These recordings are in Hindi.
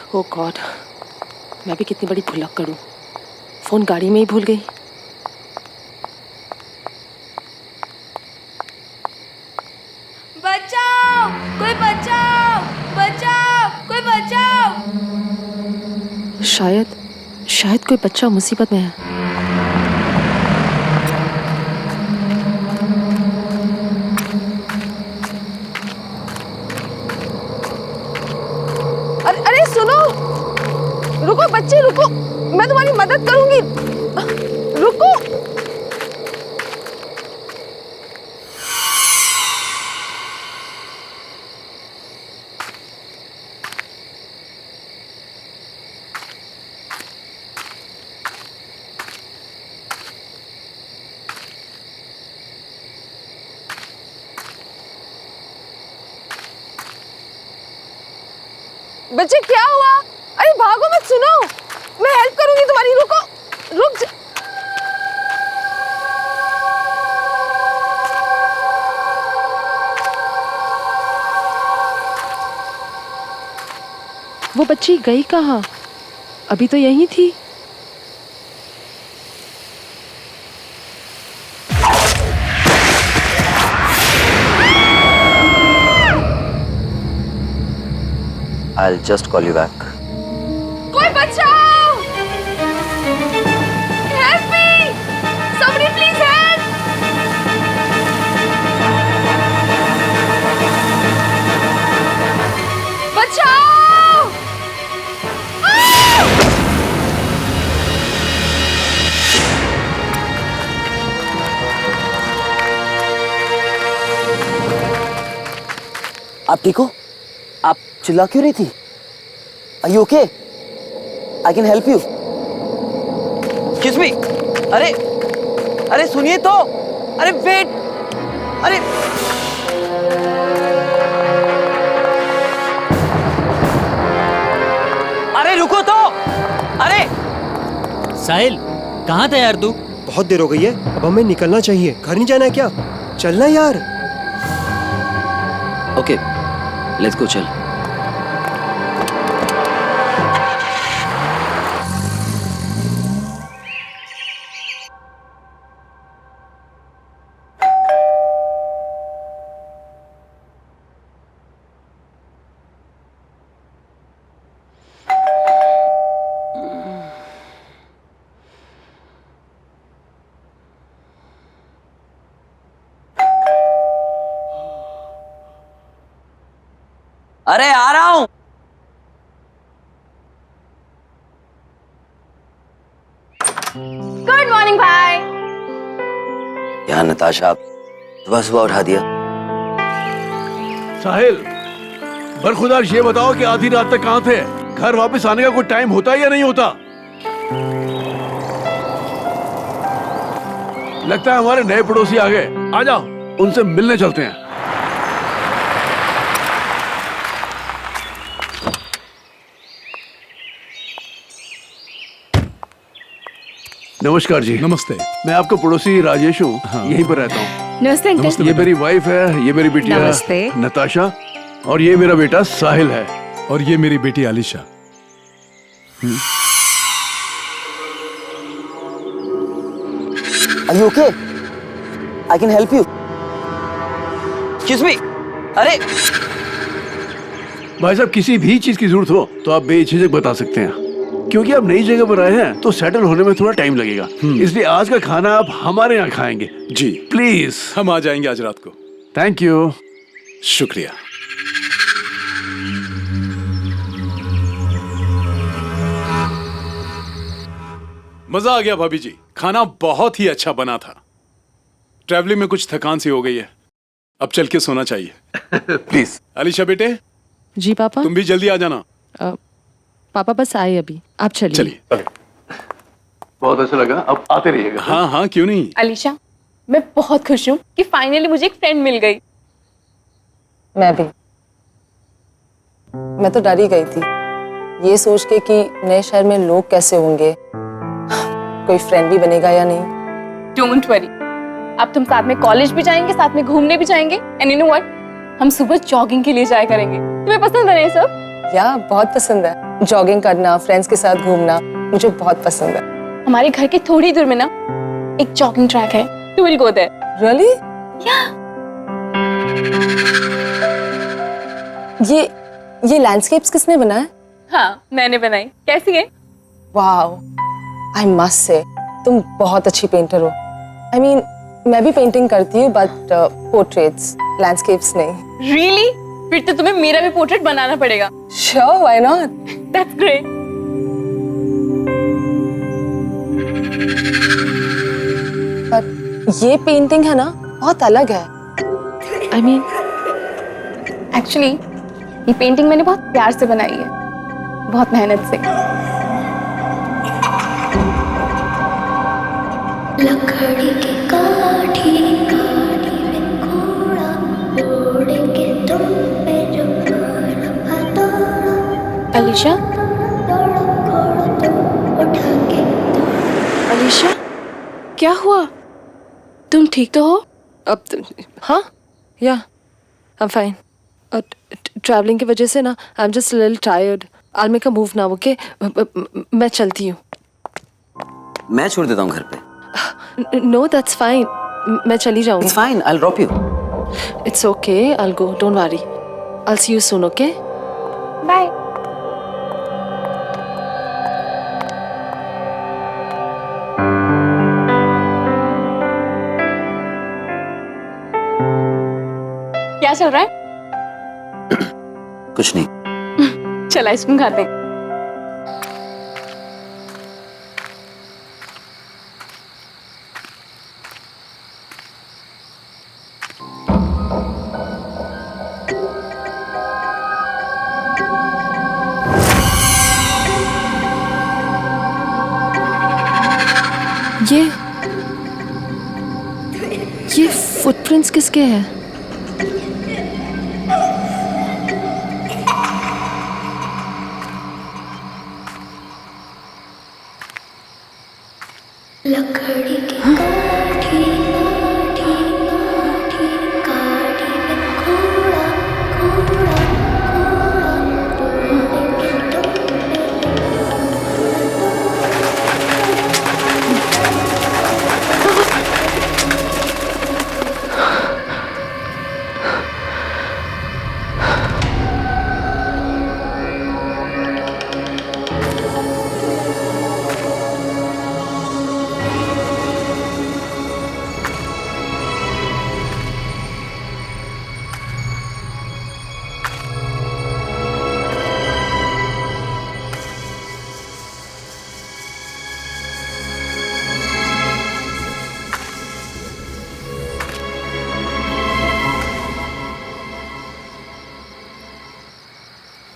ओ गॉड, मैं भी कितनी बड़ी भुलक्कड़ हूँ। फोन गाड़ी में ही भूल गई। बचाओ, कोई बचाओ, बचाओ, कोई बचाओ। शायद कोई बच्चा मुसीबत में है। अरे सुनो, रुको बच्चे रुको, मैं तुम्हारी मदद करूंगी, रुको। बच्चे क्या हुआ? अरे भागो मत, सुनो, मैं हेल्प करूंगी तुम्हारी, रुको, रुक जा। वो बच्ची गई कहाँ? अभी तो यहीं थी। I'll just call you back. कोई बचाओ! Help me! Somebody please help! बचाओ! आप ठीक हो? आप चिल्ला क्यों रही थी? Are you okay? I can help you. Excuse me. अरे सुनिए तो। अरे वेट। अरे रुको तो। अरे साहिल, कहाँ था यार तू? बहुत देर हो गई है, अब हमें निकलना चाहिए। घर नहीं जाना है क्या? चलना यार। ओके, लेट्स गो, चल। अरे आ रहा हूं। गुड मॉर्निंग भाई। यार नताशा, सुबह सुबह उठा दिया। साहिल, बरखुदार ये बताओ कि आधी रात तक कहाँ थे? घर वापस आने का कोई टाइम होता है या नहीं होता? लगता है हमारे नए पड़ोसी आ गए। आ जाओ, उनसे मिलने चलते हैं। नमस्कार जी। नमस्ते। मैं आपका पड़ोसी राजेश हूँ। हाँ। यहीं पर रहता हूँ। नमस्ते अंकल। ये मेरी वाइफ है, ये मेरी बिटिया नमस्ते। नताशा, और ये मेरा बेटा साहिल है। और ये मेरी बेटी Alisha. Are you okay? I can help you. Excuse me. अरे भाई साहब, किसी भी चीज की जरूरत हो तो आप बेझिझक बता सकते हैं, क्योंकि आप नई जगह पर आए हैं तो सेटल होने में थोड़ा टाइम लगेगा। इसलिए आज का खाना आप हमारे यहाँ खाएंगे। जी प्लीज। हम आ जाएंगे आज रात को। Thank you. शुक्रिया। मजा आ गया भाभी जी, खाना बहुत ही अच्छा बना था। ट्रैवलिंग में कुछ थकान सी हो गई है, अब चल के सोना चाहिए। प्लीज। अलीशा बेटे, जी पापा। तुम भी जल्दी आ जाना। पापा बस आए अभी, आप चलिए। चलिए। बहुत अच्छा लगा, अब आते रहिएगा। हाँ हाँ, क्यों नहीं। अलीशा, मैं बहुत खुश हूँ कि फाइनली मुझे एक फ्रेंड मिल गई। मैं भी। मैं तो डर ही गई थी, ये सोच के कि नए शहर में लोग कैसे होंगे, कोई फ्रेंड भी बनेगा या नहीं। डोंट वरी, अब तुम साथ में कॉलेज भी जाएंगे, साथ में घूमने भी जाएंगे, एंड यू नो व्हाट, हम सुबह जॉगिंग के लिए जाया करेंगे। तुम्हें पसंद है ये सब? या बहुत पसंद है। जॉगिंग करना, फ्रेंड्स के साथ घूमना मुझे बहुत पसंद है। हमारे घर के थोड़ी दूर में ना एक जॉगिंग ट्रैक है, you will go there. Really? ये लैंडस्केप्स किसने बनाया? हाँ, मैंने बनाई। कैसी है? वाओ, आई मस्ट से तुम बहुत अच्छी पेंटर हो। I mean, मैं भी पेंटिंग करती हूँ बट पोर्ट्रेट्स, लैंडस्केप्स नहीं। रियली? फिर तो तुम्हें मेरा भी पोर्ट्रेट बनाना पड़ेगा। Sure, why not? That's great. पर ये पेंटिंग है ना बहुत अलग है। आई मीन एक्चुअली ये पेंटिंग मैंने बहुत प्यार से बनाई है, बहुत मेहनत से। लकड़ी की काठी काठी में घोड़ा घोड़े के तुम पे जो मारा दौड़ा अलीशा, दौड़ा घोड़ा तुम उठा के अलीशा, क्या हुआ? तुम ठीक तो हो? अब हाँ या आई एम फाइन। ट्रैवलिंग की वजह से ना I am just little tired. I will make a move now, okay? मैं चलती हूँ। मैं छोड़ देता हूँ घर पे। नो दैट्स फाइन, मैं चली जाऊँगी। It's fine, I will drop you. It's okay, I will go, don't worry. I will see you soon, okay? Bye. क्या चल रहा है? कुछ नहीं। चल आइसक्रीम खाते हैं। ये फुटप्रिंट्स किसके हैं? लकड़ी की काठी काठी काठी काठी में घोड़ा घोड़ा घोड़ा घोड़े के तुम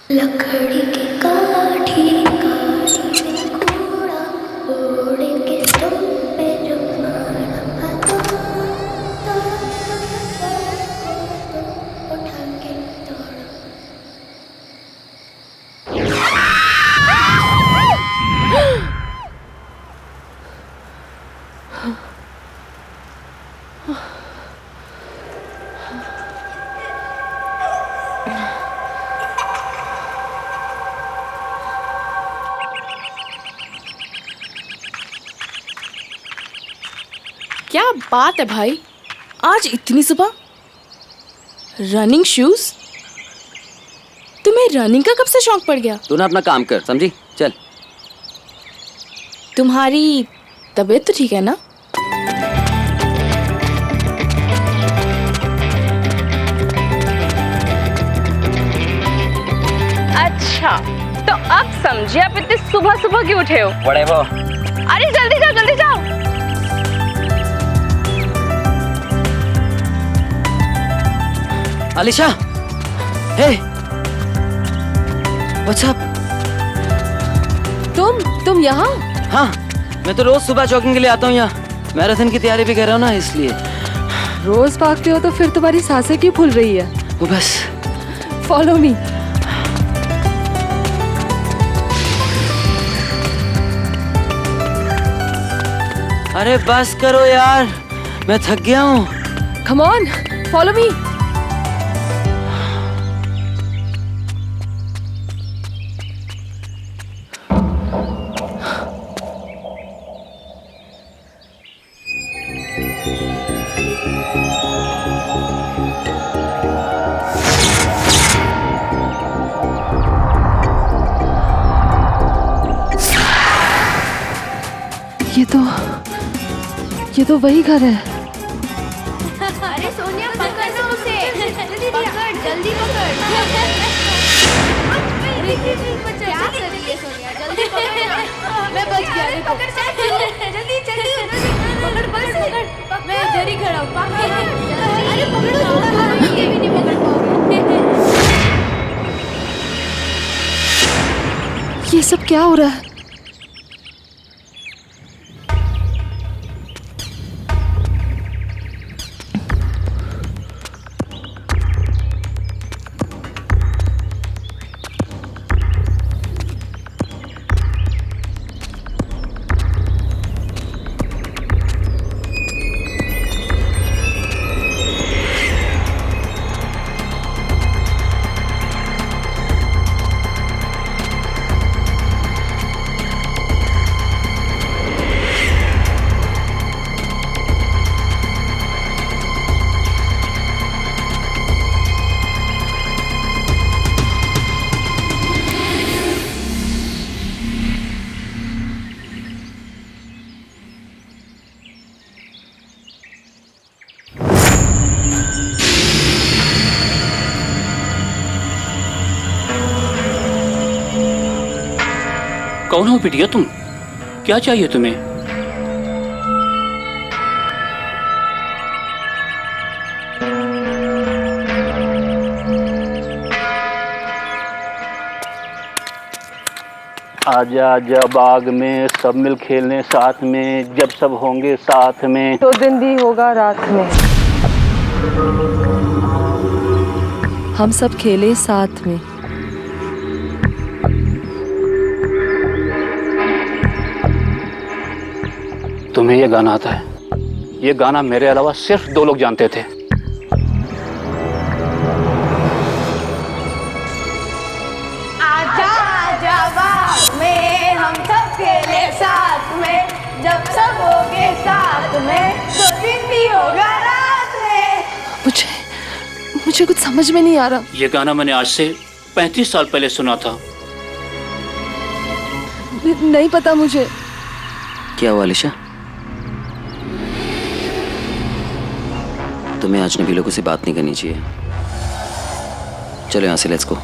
लकड़ी की काठी काठी में घोड़ा घोड़े के तुम पे जो मारा दौड़ा उठा के दौड़ा। क्या बात है भाई, आज इतनी सुबह रनिंग शूज? तुम्हें रनिंग का कब से शौक पड़ गया? तू ना अपना काम कर, समझी? चल। तुम्हारी तबीयत तो ठीक है ना? अच्छा, तो अब समझिए आप इतनी सुबह सुबह क्यों उठे हो? Whatever. अरे जल्दी जाओ, जल्दी जाओ। अलीशा, हे, व्हाट्स अप? तुम यहाँ? हाँ, मैं तो रोज सुबह जॉगिंग के लिए आता हूँ यहाँ। मैराथन की तैयारी भी कर रहा हूँ ना, इसलिए। रोज भागते हो तो फिर तुम्हारी सांसें क्यों फूल रही है? वो बस। Follow me. अरे बस करो यार, मैं थक गया हूँ। Come on, follow me. ये तो वही घर है। अरे सोनिया पकड़ ना उसे, पकड़ जल्दी पकड़। क्या कर रही है सोनिया, जल्दी पकड़। मैं बच गया, अरे पकड़ जल्दी जल्दी पकड़ बस पकड़, मैं इधर ही खड़ा हूँ। अरे पकड़ो, ये भी नहीं पकड़ पाओगे। ये सब क्या हो रहा है? कौन हो बिटिया तुम? क्या चाहिए तुम्हें? आजा आजा बाग में सब मिल खेलने साथ में, जब सब होंगे साथ में। तो दिन भी होगा रात में। हम सब खेले साथ में। तुम्हें ये गाना आता है? ये गाना मेरे अलावा सिर्फ 2 लोग जानते थे। आजा आजा बाग में हम सब खेले साथ में, जब सब होंगे साथ में, तो दिन भी होगा रात में। मुझे कुछ समझ में नहीं आ रहा। ये गाना मैंने आज से 35 साल पहले सुना था। नहीं पता मुझे। क्या हुआ अलीशा? तुम्हें अजनबी लोगों से बात नहीं करनी चाहिए। चलो यहाँ से, लेट्स गो।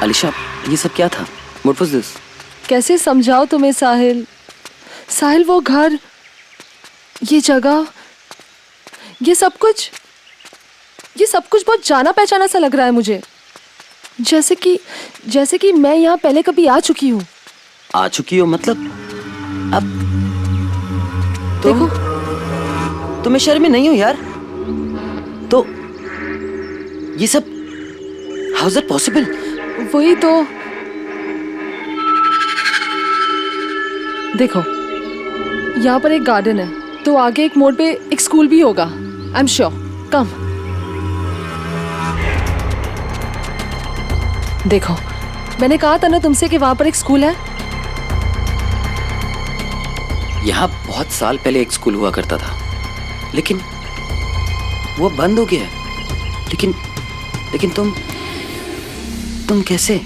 अलीशा, ये सब क्या था? What was this? कैसे समझाओ तुम्हें साहिल? साहिल, वो घर, ये जगह, ये सब कुछ बहुत जाना पहचाना सा लग रहा है मुझे। जैसे कि मैं यहाँ पहले कभी आ चुकी हूँ। आ चुकी हो मतलब? अब देखो, तुम्हें शर्म में नहीं हो यार? तो ये सब हाउ इज इट पॉसिबल? वही तो। देखो, यहाँ पर एक गार्डन है, तो आगे एक मोड़ पे एक स्कूल भी होगा। I am sure. कम देखो, मैंने कहा था ना तुमसे कि वहां पर एक स्कूल है। यहाँ बहुत साल पहले एक स्कूल हुआ करता था, लेकिन वो बंद हो गया है। लेकिन तुम कैसे?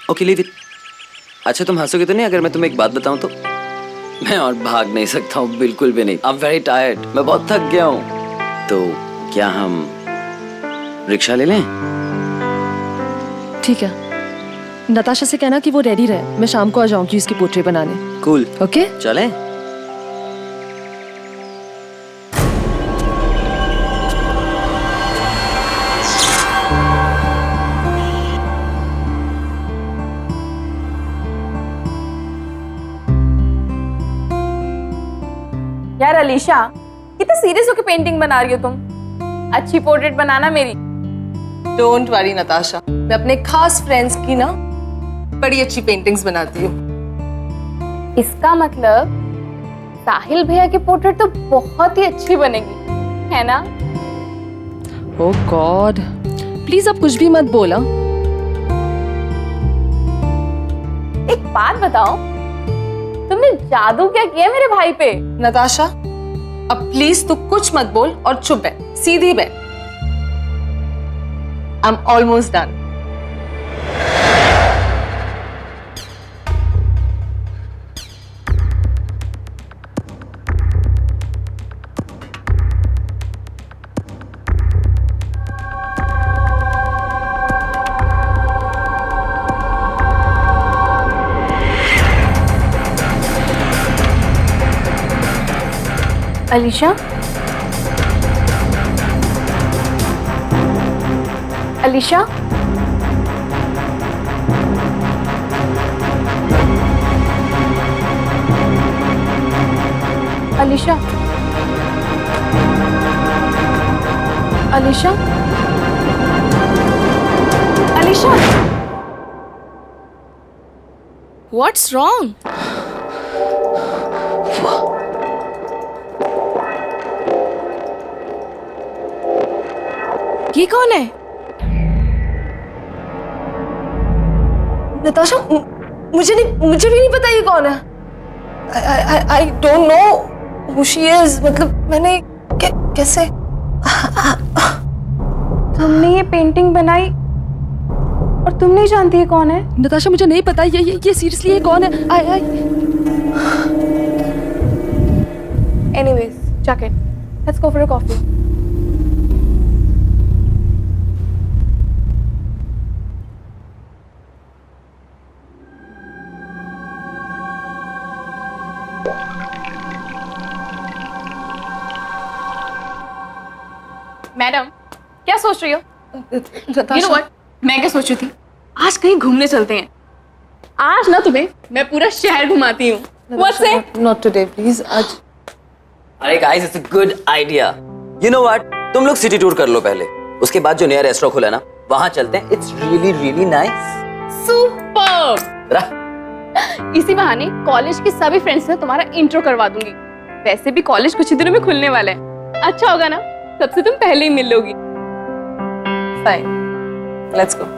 Okay leave it. अच्छा, तुम हंसोगे तो नहीं अगर मैं तुम्हें एक बात बताऊं तो? मैं और भाग नहीं सकता हूँ, बिल्कुल भी नहीं। आई एम वेरी टायर्ड, मैं बहुत थक गया हूँ। तो क्या हम रिक्शा ले लें? ठीक है, नताशा से कहना कि वो रेडी रहे, मैं शाम को आ जाऊंगी उसकी पोर्ट्रेट बनाने। कूल। ओके, चलें? यार अलीशा, कितने सीरियस होकर पेंटिंग बना रही हो तुम? अच्छी पोर्ट्रेट बनाना मेरी। डोंट वरी नताशा, मैं अपने खास फ्रेंड्स की ना बड़ी अच्छी पेंटिंग्स बनाती हूँ। इसका मतलब साहिल भैया की पोर्ट्रेट तो बहुत ही अच्छी बनेगी, है ना? ओह गॉड, प्लीज अब कुछ भी मत बोला। एक बात बताओ, तुमने जादू क्या किया मेरे भाई पे? नताशा, अब प्लीज तू कुछ मत बोल और चुप बैठ, सीधी बैठ। I am almost done. Alisha, Alisha, Alisha, Alisha, Alisha, What's wrong? ये कौन है? नताशा, मुझे भी नहीं पता ये कौन है। I don't know who she is. मतलब मैंने कैसे? तुमने ये पेंटिंग बनाई और तुम नहीं जानती ये कौन है? नताशा, मुझे नहीं पता ये सीरियसली ये कौन है? आई Anyways, jacket. Let's go for a coffee. Madam, क्या सोच रही हो? You know what? मैं क्या सोच रही थी? आज कहीं घूमने चलते हैं। आज ना तुम्हें मैं पूरा शहर घुमाती हूँ। What's it? Not today, please. आज अरे guys, it's a good idea. You know what, तुम लोग सिटी टूर कर लो पहले, उसके बाद जो नया रेस्टोरेंट खुला ना वहां चलते हैं। It's really really nice. Super. इसी बहाने कॉलेज की सभी फ्रेंड्स से तुम्हारा इंट्रो करवा दूंगी। वैसे भी कॉलेज कुछ ही दिनों में खुलने वाला है। अच्छा होगा ना, सबसे तुम पहले ही मिल लोगी। fine. Let's go.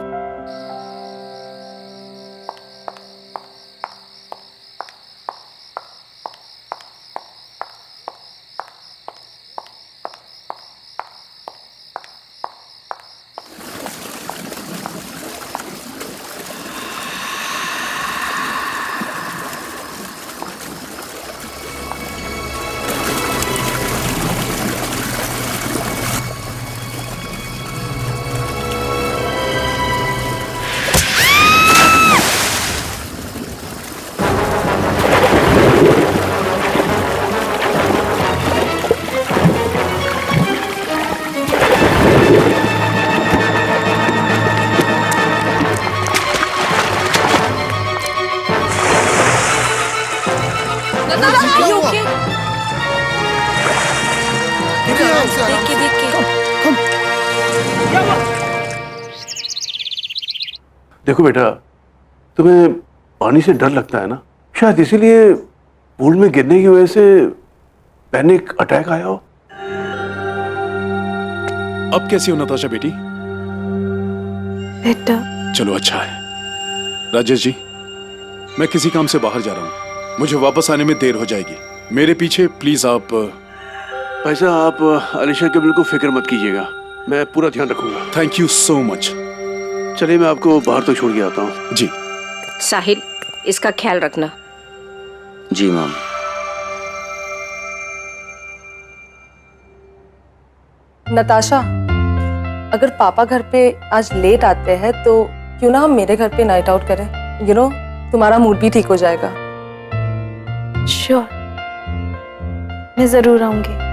देखो बेटा, तुम्हें पानी से डर लगता है ना, शायद इसीलिए पूल में गिरने की वजह से पैनिक अटैक आया हो। अब कैसी हो नताशा बेटी? बेटा, चलो अच्छा है। राजेश जी, मैं किसी काम से बाहर जा रहा हूँ, मुझे वापस आने में देर हो जाएगी। मेरे पीछे प्लीज आप। ऐसा आप अलीशा के बिल्कुल फिक्र मत कीजिएगा, मैं पूरा ध्यान रखूंगा। Thank you so much. चलिए मैं आपको बाहर तो छोड़ के आता हूँ। जी साहिल, इसका ख्याल रखना। जी मैम। नताशा, अगर पापा घर पे आज लेट आते हैं तो क्यों ना हम मेरे घर पे नाइट आउट करें? यू नो, तुम्हारा मूड भी ठीक हो जाएगा। श्योर, मैं जरूर आऊंगी।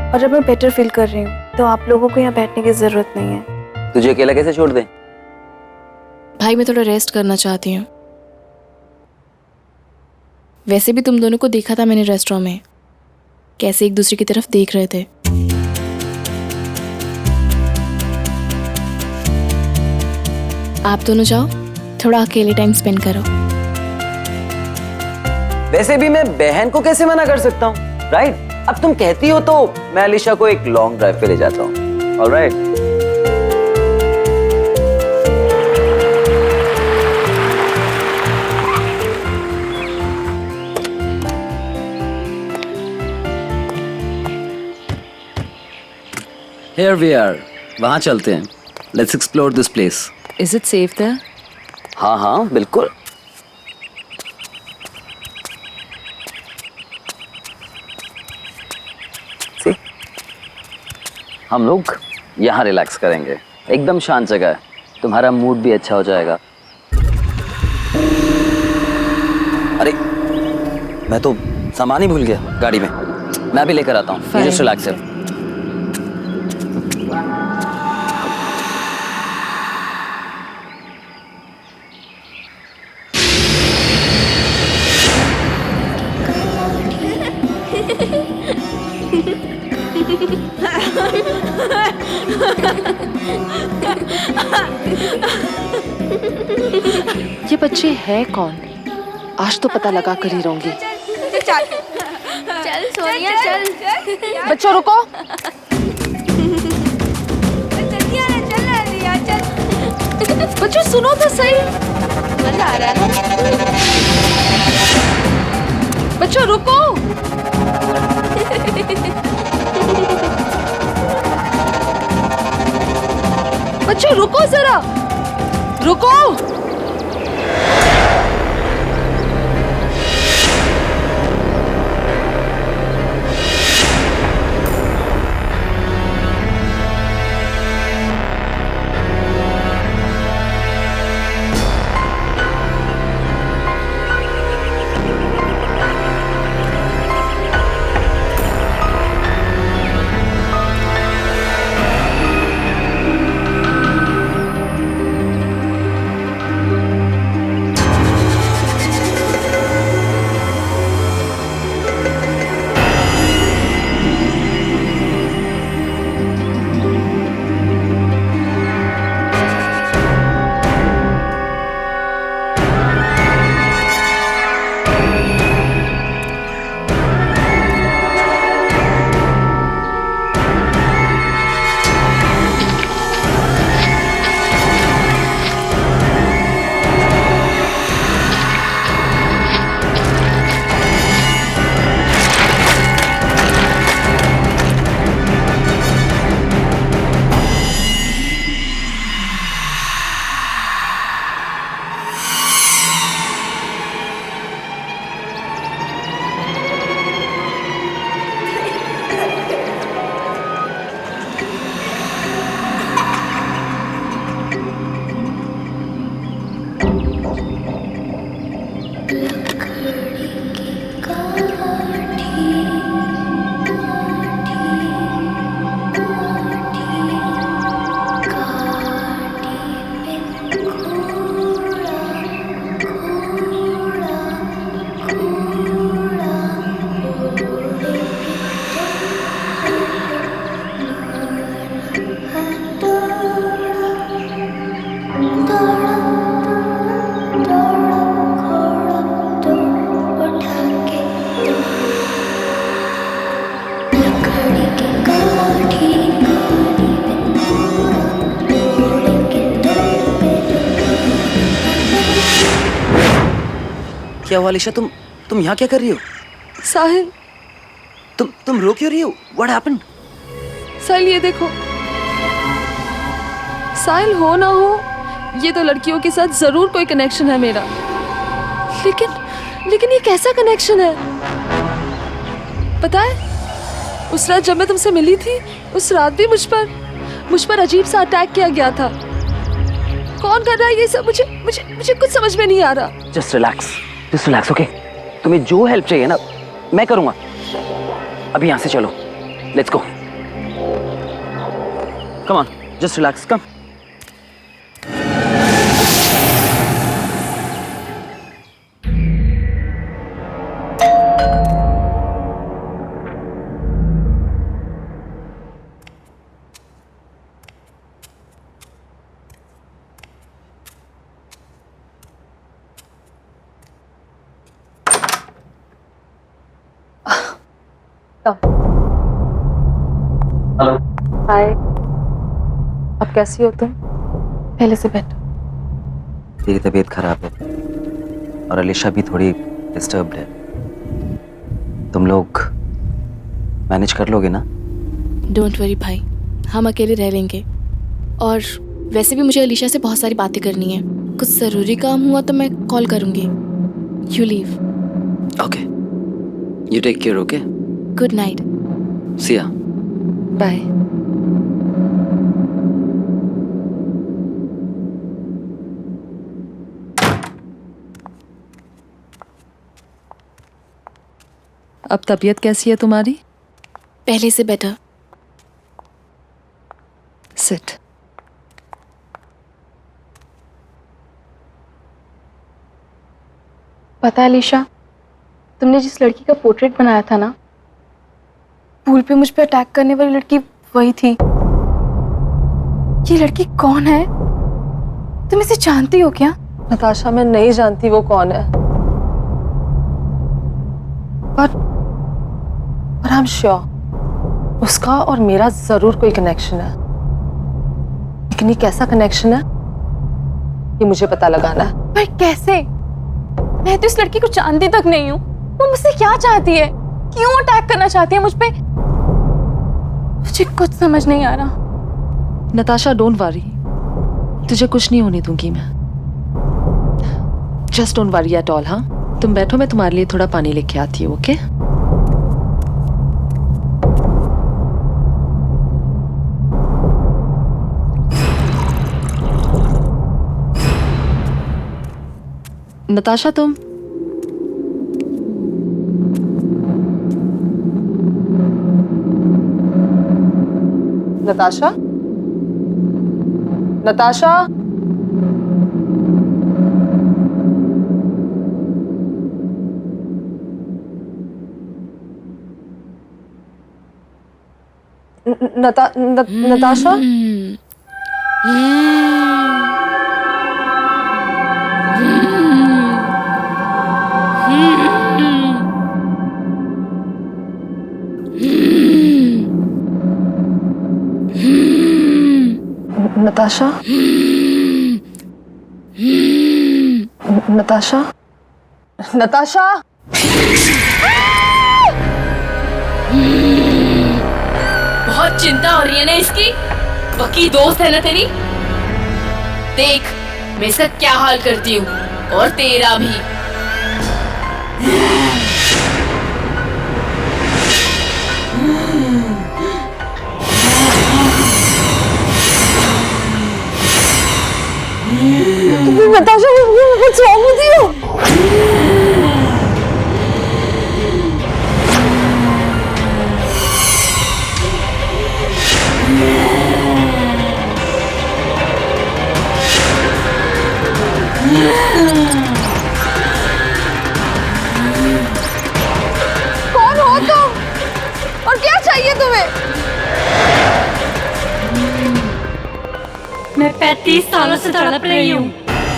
और अब मैं बेटर फील कर रही हूँ तो आप लोगों को यहाँ बैठने की जरूरत नहीं है। तुझे अकेला कैसे छोड़ दें? भाई, मैं थोड़ा रेस्ट करना चाहती हूँ। वैसे भी तुम दोनों को देखा था मैंने रेस्टोरेंट में, कैसे एक दूसरे की तरफ देख रहे थे। आप दोनों जाओ, थोड़ा अकेले टाइम स्पेंड करो। वैसे भी मैं बहन को कैसे मना कर सकता हूँ, राइट? अब तुम कहती हो तो मैं अलीशा को एक लॉन्ग ड्राइव पे ले जाता हूँ। ऑलराइट। Here we are. वहाँ चलते हैं. Let's explore this place. Is it safe there? हाँ हाँ बिल्कुल. See? हम लोग यहाँ रिलैक्स करेंगे. एकदम शांत जगह है. तुम्हारा मूड भी अच्छा हो जाएगा. अरे मैं तो सामान ही भूल गया गाड़ी में. मैं भी लेकर आता हूँ. You just relax here. ये बच्चे हैं कौन? आज तो पता लगा कर ही रहूंगी. चल सोनिया चल. बच्चों रुको. जल्दी आना चल रिया चल. बच्चों सुनो तो सही. मजा आ रहा है ना. बच्चों रुको. बच्चों रुको जरा. रुको. क्या हुआ अलीशा? तुम यहाँ क्या कर रही हो? साहिल. तुम रो क्यों रही हो? What happened? साहिल ये देखो. साहिल हो ना हो ये तो लड़कियों के साथ जरूर कोई कनेक्शन है मेरा. लेकिन ये कैसा कनेक्शन है? पता है उस रात जब मैं तुमसे मिली थी उस रात भी मुझ पर अजीब सा अटैक किया गया था. कौन कर रहा है ये सब? मुझे कुछ समझ में नहीं आ रहा. Just relax, okay? तुम्हें जो हेल्प चाहिए ना मैं करूँगा. अभी यहाँ से चलो. Let's go. Come on, just relax. Come. Hello. Hi. अब कैसी हो तुम? पहले से बेटर. तेरी तबीयत खराब है और अलीशा भी थोड़ी डिस्टर्ब्ड है. तुम लोग मैनेज कर लोगे ना? डोंट वरी भाई, हम अकेले रह लेंगे। और वैसे भी मुझे अलीशा से बहुत सारी बातें करनी है। कुछ ज़रूरी काम हुआ तो मैं कॉल करूँगी। You leave. Okay, you take care. Okay, good night. See ya. Bye. अब तबीयत कैसी है तुम्हारी? पहले से बेटर। सिट। पता है अलीशा, तुमने जिस लड़की का पोर्ट्रेट बनाया था ना, पूल पे मुझ पे अटैक करने वाली लड़की वही थी। ये लड़की कौन है? तुम इसे जानती हो क्या? नताशा, मैं नहीं जानती वो कौन है, पर आई एम श्योर उसका और मेरा जरूर कोई कनेक्शन है। लेकिन ये कैसा कनेक्शन है ये मुझे पता लगाना है। पर कैसे? मैं तो इस लड़की को जानती तक नहीं हूँ। वो मुझसे क्या चाहती है? क्यों अटैक करना चाहती है मुझ पे? मुझे कुछ समझ नहीं आ रहा। नताशा, डोंट वरी, तुझे कुछ नहीं होने दूंगी मैं। Just don't worry at all. हाँ, तुम बैठो, मैं तुम्हारे लिए थोड़ा पानी लेके आती हूँ। ओके? नताशा, तुम नताशा, नताशा, नताशा, नताशा, नताशा, नताशा। बहुत चिंता हो रही है ना इसकी? पक्की दोस्त है ना तेरी? देख मैं इसका क्या हाल करती हूँ, और तेरा भी। Natasha, what's wrong with you? कौन हो तुम? और क्या चाहिए तुम्हें? मैं 35 सालों से तड़प रही हूँ।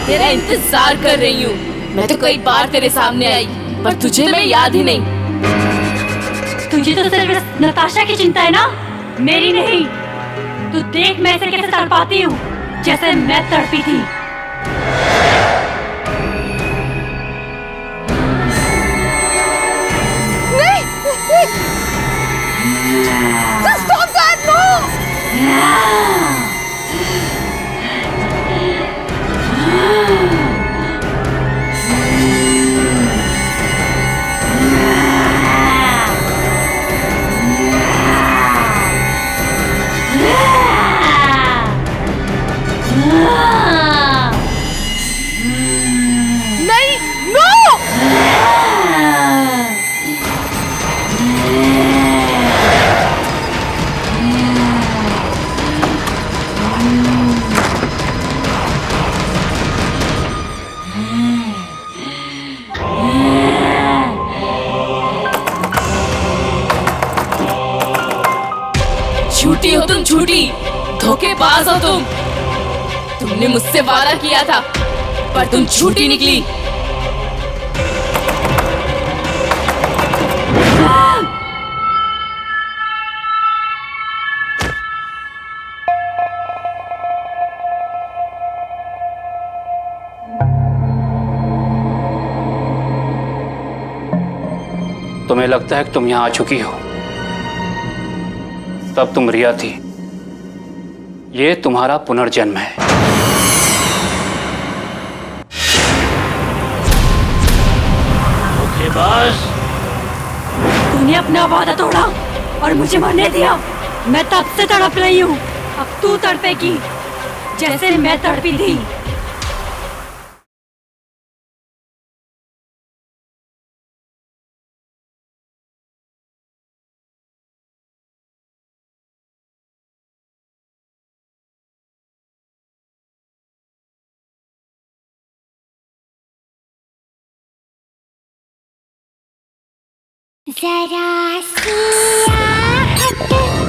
तेरा इंतजार कर रही हूँ। मैं तो कई बार तेरे सामने आई, पर तुझे मैं याद ही नहीं। तुझे तो सिर्फ नताशा की चिंता है ना, मेरी नहीं। तू देख मैं इसे कैसे तड़पाती हूँ, जैसे मैं तड़पी थी। नहीं, Just stop that, no! नहीं, no! झूठी हो तुम, झूठी, धोखेबाज हो तुम। तुमने मुझसे वादा किया था, पर तुम झूठी निकली। तुम्हें लगता है कि तुम यहाँ आ चुकी हो, तब तुम रिया थी ये तुम्हारा पुनर्जन्म है। बस तूने अपना वादा तोड़ा और मुझे मरने दिया। मैं तब से तड़प रही हूँ, अब तू तड़पेगी जैसे मैं तड़पी थी। जरा सी आहट होती है।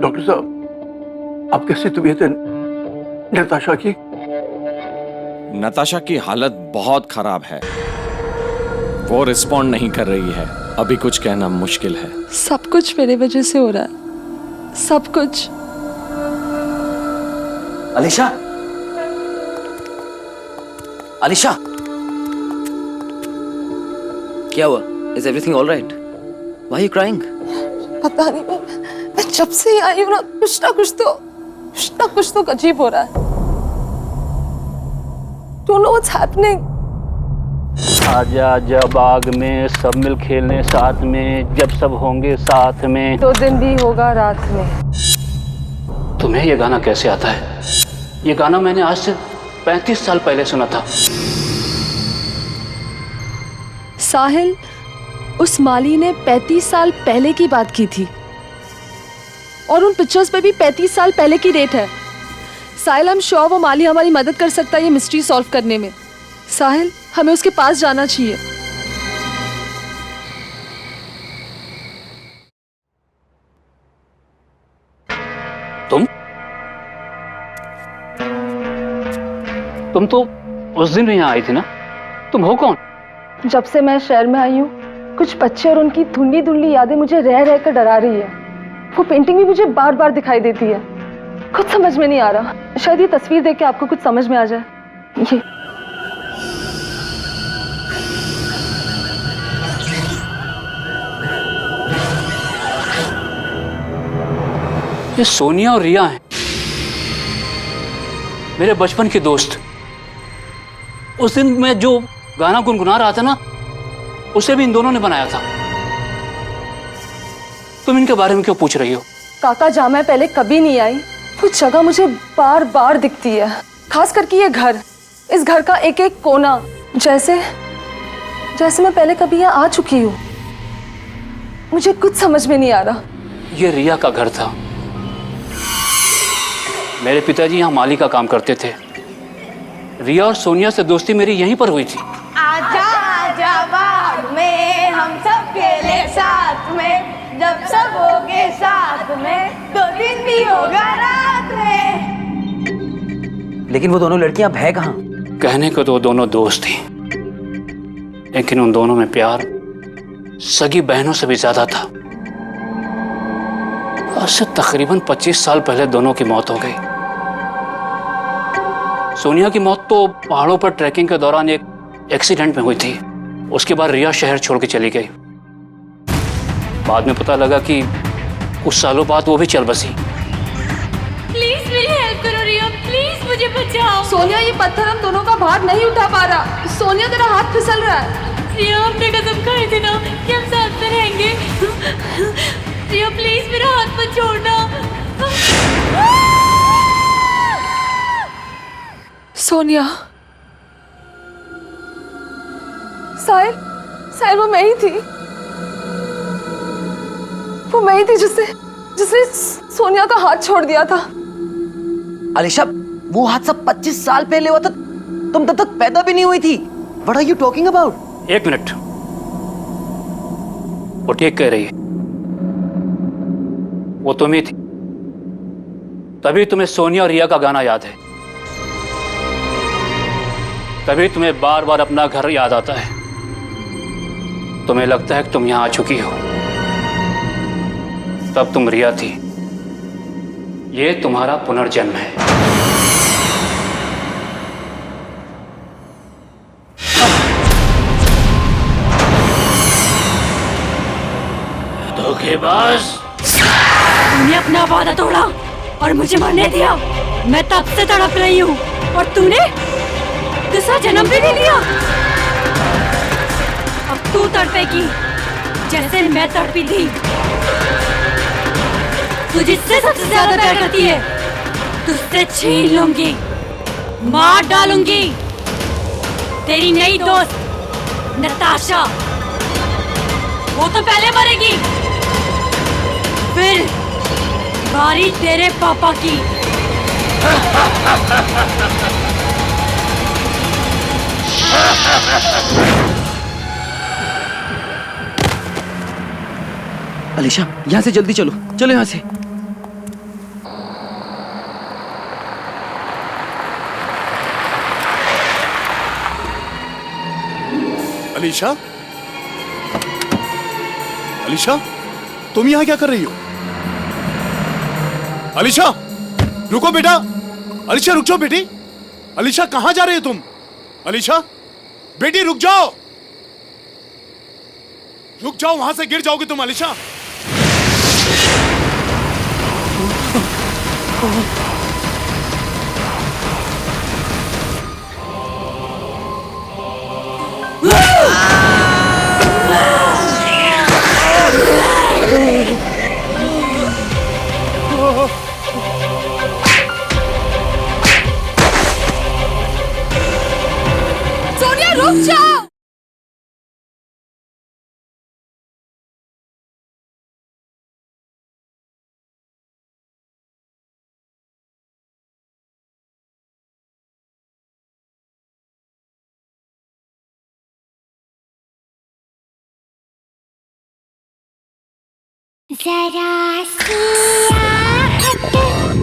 डॉक्टर साहब, अब कैसी तबीयत है नताशा की? नताशा की हालत बहुत खराब है, वो रिस्पॉन्ड नहीं कर रही है। अभी कुछ कहना मुश्किल है। सब कुछ मेरे वजह से हो रहा है, सब कुछ। अलीशा, अलीशा, क्या हुआ? Is everything all right? Why are you crying? पता नहीं, मैं जब से ही आई हूँ ना, कुछ ना कुछ तो अजीब हो रहा है। Don't know what's happening. आजा आजा बाग में सब मिल खेलने साथ में, जब सब होंगे साथ में। 2 दिन भी होगा रात में। तुम्हें ये गाना कैसे आता है? ये गाना मैंने आज से 35 साल पहले सुना था। साहिल, उस माली ने 35 साल पहले की बात की थी और उन पिक्चर्स पे भी 35 साल पहले की डेट है। साहिल, हम श्योर वो माली हमारी मदद कर सकता है ये मिस्ट्री सॉल्व करने में। साहिल, हमें उसके पास जाना चाहिए। तुम तो उस दिन भी यहाँ आई थी ना? तुम हो कौन? जब से मैं शहर में आई हूँ, कुछ बच्चे और उनकी धुंधली धुंधली यादें मुझे रह रह कर डरा रही है। वो पेंटिंग भी मुझे बार बार दिखाई देती है। कुछ समझ में नहीं आ रहा। शायद ये तस्वीर देख के आपको कुछ समझ में आ जाए। ये सोनिया और रिया हैं, मेरे बचपन के दोस्त। उस दिन मैं जो गाना गुनगुना रहा था ना, उसे भी इन दोनों ने बनाया था। तुम इनके बारे में क्यों पूछ रही हो? काका, जहाँ मैं पहले कभी नहीं आई, वो जगह मुझे बार बार दिखती है। खास करके ये घर, इस घर का एक एक कोना, जैसे मैं पहले कभी यहाँ आ चुकी हूँ। मुझे कुछ समझ में नहीं आ रहा। ये रिया का घर था। मेरे पिताजी यहाँ माली का काम करते थे। रिया और सोनिया से दोस्ती मेरी यहीं पर हुई थी। आजा आजा बाग में हम सब खेले साथ में, जब सब होगे साथ में, 2 दिन भी होगा रात में। लेकिन वो दोनों लड़कियां अब है कहाँ? कहने को तो दोनों दोस्त थी, लेकिन उन दोनों में प्यार सगी बहनों से भी ज्यादा था। आज से तकरीबन 25 साल पहले दोनों की मौत हो गई। सोनिया की मौत तो पहाड़ों पर ट्रैकिंग के दौरान एक एक्सीडेंट में हुई थी। उसके बाद रिया शहर छोड़ के चली गई। बाद में पता लगा कि कुछ सालों बाद वो भी चल बसी। प्लीज मेरी हेल्प करो रिया, प्लीज मुझे बचाओ। सोनिया, ये पत्थर हम दोनों का भार नहीं उठा पा रहा। सोनिया, तेरा हाथ फिसल रहा है। रिया, हमने कसम खाई थी ना कि हम साथ में रहेंगे। रिया प्लीज मेरा हाथ मत छोड़ना। सोनिया, साहिल, वो मैं ही थी। वो मैं ही थी जिसने सोनिया का हाथ छोड़ दिया था। अलीशा, वो हादसा 25 साल पहले हुआ था। तुम तब तक पैदा भी नहीं हुई थी। What are you talking about? 1 minute, वो ठीक कह रही है। वो तुम ही थी, तभी तुम्हें सोनिया और रिया का गाना याद है। तभी तुम्हें बार बार अपना घर याद आता है। तुम्हें लगता है कि तुम यहां आ चुकी हो, तब तुम रिया थी। ये तुम्हारा पुनर्जन्म है। बस। तूने अपना वादा तोड़ा और मुझे मरने दिया। मैं तब से तड़प रही हूँ और तूने दूसरा जन्म भी नहीं लिया। अब तू तड़पेगी जैसे मैं तड़पी थी। तू जिससे सबसे ज्यादा प्यार करती है, तुझसे छीन लूंगी, मार डालूंगी। तेरी नई दोस्त नताशा, वो तो पहले मरेगी, फिर बारी तेरे पापा की। अलीशा, यहाँ से जल्दी चलो, चलो यहाँ से। अलीशा, अलीशा, तुम यहाँ क्या कर रही हो? अलीशा, रुको बेटा। अलीशा रुक जाओ बेटी। अलीशा कहाँ जा रही हो तुम? अलीशा, बेटी रुक जाओ, रुक जाओ, वहां से गिर जाओगे तुम। अलीशा, सोनिया रुक जाओ। जरा सी आहट होती है।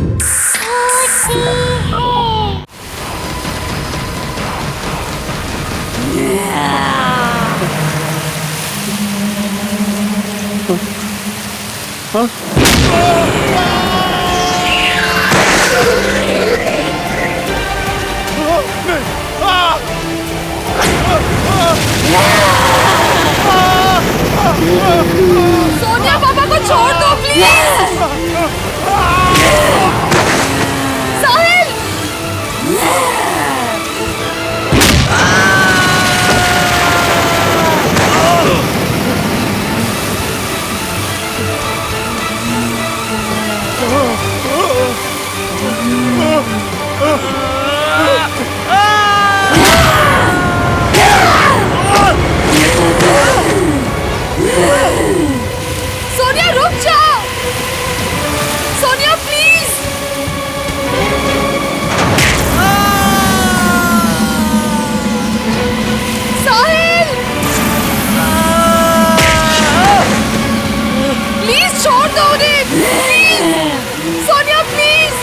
सोनिया, पापा को छोड़ दो प्लीज। साहिल, सोनिया रुक जाओ। सोनिया प्लीज। साहिल, प्लीज छोड़ दो उन्हें, प्लीज। सोनिया प्लीज।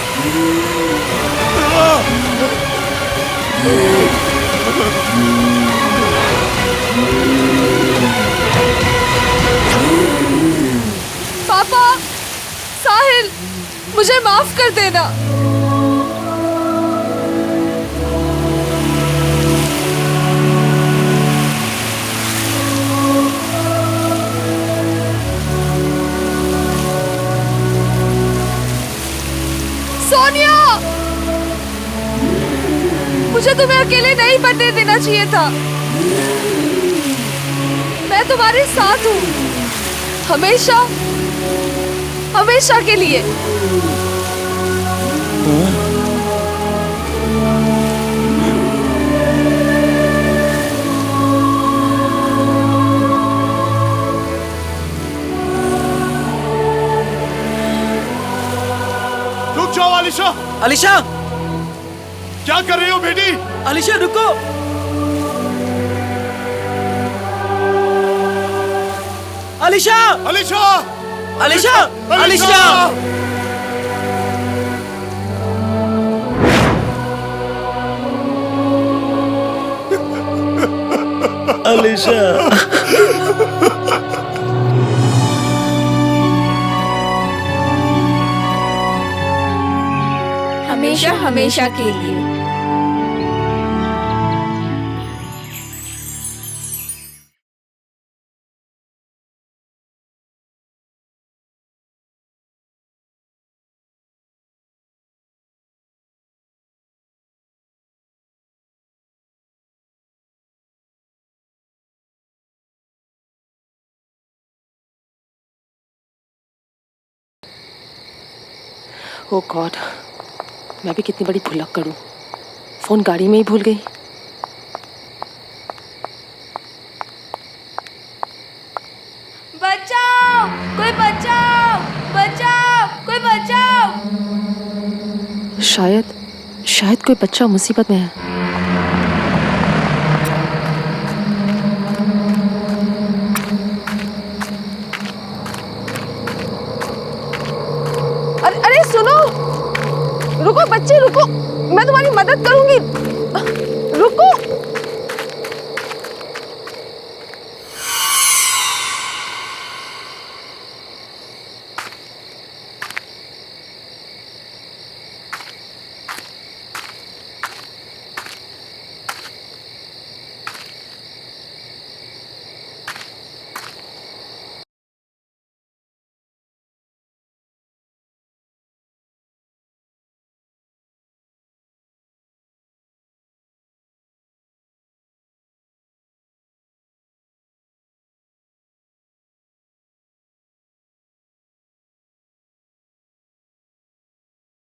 पापा, साहिल, मुझे माफ कर देना। सोनिया, मुझे तुम्हें अकेले नहीं बनने देना चाहिए था। मैं तुम्हारे साथ हूँ, हमेशा, हमेशा के लिए। रुक जाओ अलीशा। अलीशा, क्या कर रही हो बेटी? अलीशा रुको। अलीशा, अलीशा, अलीशा, अलीशा। अलीशा, हमेशा हमेशा के लिए। ओ गॉड, मैं भी कितनी बड़ी भुलक्कड़ करूं, फोन गाड़ी में ही भूल गई। बचाओ, कोई बचाओ, बचाओ, कोई बचाओ। शायद कोई बच्चा मुसीबत में है। अरे सुनो, रुको बच्चे रुको, मैं तुम्हारी मदद करूंगी।